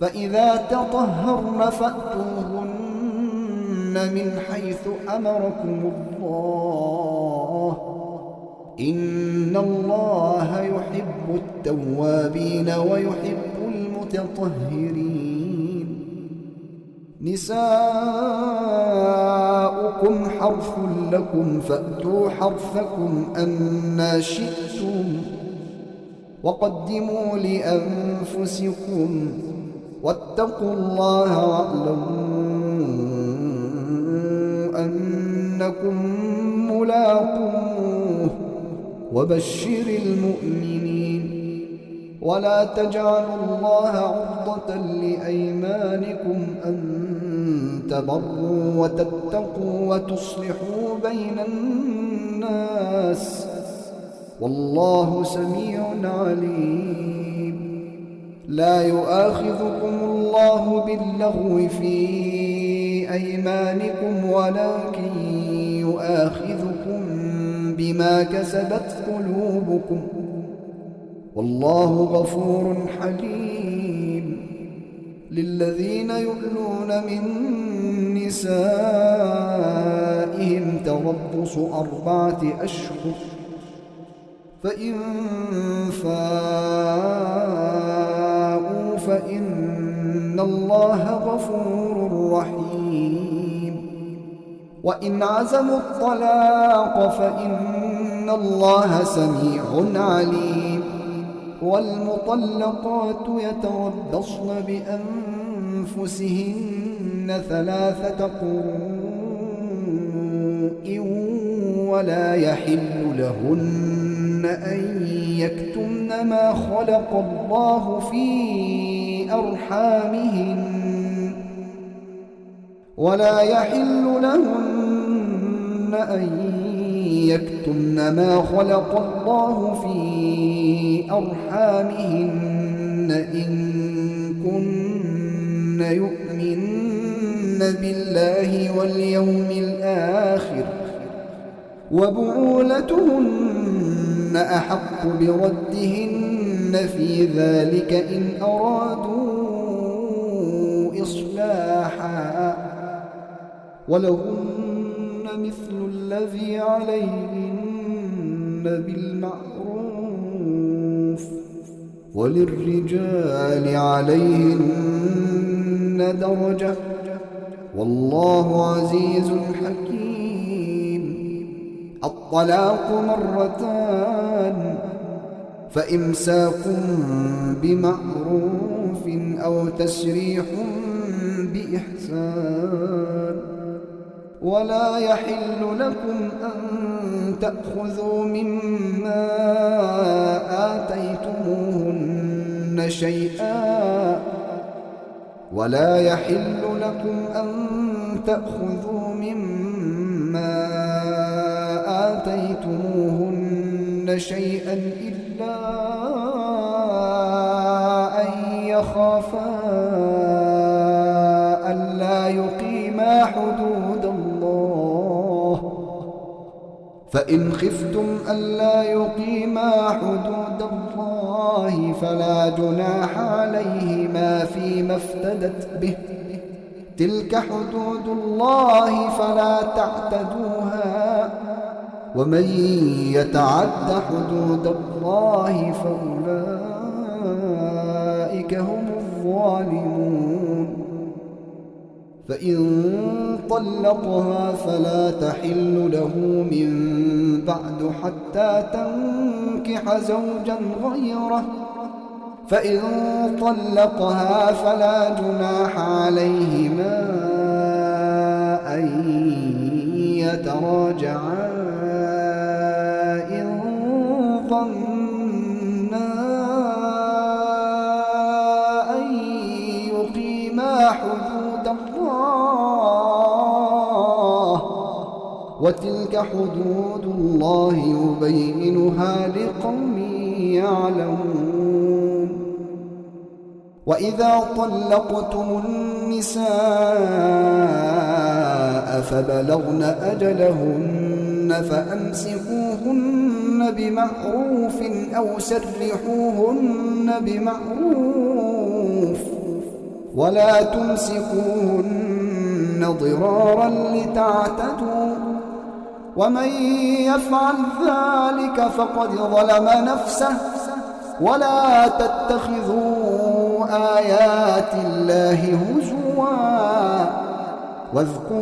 فإذا تطهرن فأتوهن من حيث أمركم الله إن الله يحب التوابين ويحب المتطهرين. نساؤكم حرث لكم فأتوا حرثكم أنى شئتم وقدموا لأنفسكم واتقوا الله واعلموا أنكم ملاقوه وبشر المؤمنين. ولا تجعلوا الله عرضة لأيمانكم أن تبروا وتتقوا وتصلحوا بين الناس والله سميع عليم. لا يؤاخذكم الله باللغو في أيمانكم ولكن يؤاخذكم بما كسبت قلوبكم والله غفور حليم. للذين يؤلون من نسائهم تربص 4 أشهر فإن فاءوا فإن الله غفور رحيم. وإن عزموا الطلاق فإن الله سميع عليم. والمطلقات يتربصن بأنفسهن 3 قروء ولا يحل لهن أن يكتمن ما خلق الله في أرحامهن إن كن يؤمن بالله واليوم الآخر وبعولتهن أحق بردهن في ذلك إن أرادوا إصلاحا ولهن مثل الذي عليهن بالمعروف وللرجال عليهن درجة والله عزيز حكيم. الطلاق 2 فإمساك بمعروف أو تسريح بإحسان. ولا يحل لكم أن تأخذوا مما آتيتموهن شيئا إلا أن يخافا ألا يقيما حدود الله فإن خفتم ألا يقيما حدود الله فلا جناح عليهما فيما افتدت به تلك حدود الله فلا تعتدوها ومن يتعد حدود الله فأولئك هم الظالمون. فإن طلقها فلا تحل له من بعد حتى تنكح زوجا غيره فإن طلقها فلا جناح عليهما أن يتراجعا إن ظنا أن يقيما حدود الله وتلك حدود الله يبينها لقوم يعلمون. وإذا طلقتم النساء فبلغن أجلهن فأمسكوهن بمعروف أو سرحوهن بمعروف ولا تمسكوهن ضرارا لتعتدوا ومن يفعل ذلك فقد ظلم نفسه ولا تتخذوا آيات الله هزوا واذكروا